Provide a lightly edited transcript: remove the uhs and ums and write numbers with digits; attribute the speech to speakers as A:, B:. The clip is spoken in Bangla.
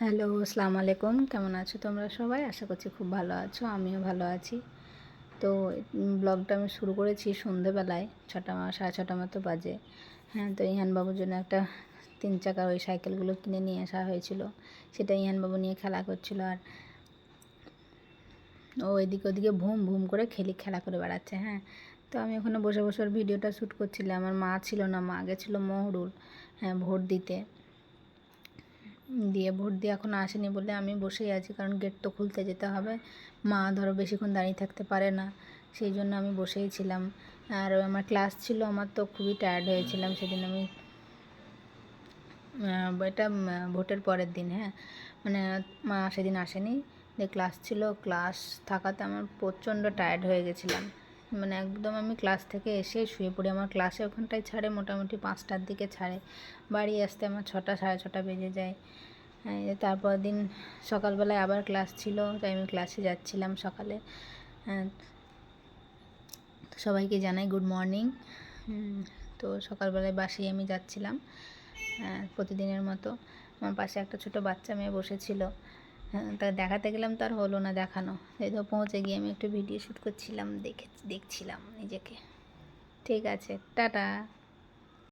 A: হ্যালো, আসসালামু আলাইকুম। কেমন আছো তোমরা সবাই? আশা করছি খুব ভালো আছো। আমিও ভালো আছি। তো ব্লগটা আমি শুরু করেছি সন্ধ্যেবেলায় 6টা 6:30 মতো বাজে। হ্যাঁ, তো ইহানবাবুর জন্য একটা 3 চাকার ওই সাইকেলগুলো কিনে নিয়ে আসা হয়েছিল। সেটা ইহানবাবু নিয়ে খেলা করছিল, আর ও এদিকে ওদিকে ভুম ভুম করে খেলা করে বেড়াচ্ছে। হ্যাঁ, তো আমি ওখানে বসে বসে ওর ভিডিওটা শ্যুট করছিলাম। আমার মা ছিল না, মা গেছিলো মহরুল ভোট দিতে। ভোট দিয়ে এখন আসেনি বলে আমি বসেই আছি, কারণ গেট তো খুলতে যেতে হবে। মা ধরো বেশিক্ষণ দাঁড়িয়ে থাকতে পারে না, সেই জন্য আমি বসেই ছিলাম। আর আমার ক্লাস ছিল, আমার তো খুবই টায়ার্ড হয়েছিলাম সেদিন। আমি এটা ভোটের পরের দিন, হ্যাঁ, মানে মা সেদিন আসেনি, যে ক্লাস ছিল। ক্লাস থাকাতে আমার প্রচণ্ড টায়ার্ড হয়ে গেছিলাম। মানে একদম আমি ক্লাস থেকে এসে শুয়ে পড়ি। আমার ক্লাসে ওখানটায় ছাড়ে মোটামুটি 5টার দিকে ছাড়ে, বাড়ি আসতে আমার 6টা 6:30 বেজে যায়। তারপর দিন সকালবেলায় আবার ক্লাস ছিল, তাই আমি ক্লাসে যাচ্ছিলাম সকালে। সবাইকে জানাই গুড মর্নিং। তো সকালবেলায় বাসেই আমি যাচ্ছিলাম প্রতিদিনের মতো। আমার পাশে একটা ছোটো বাচ্চা মেয়ে বসেছিল, তা দেখাতে গেলাম, তার হলো না দেখানো। এই তো পৌঁছে গিয়ে আমি একটু ভিডিও শ্যুট করছিলাম, দেখছিলাম নিজেকে। ঠিক আছে, টাটা।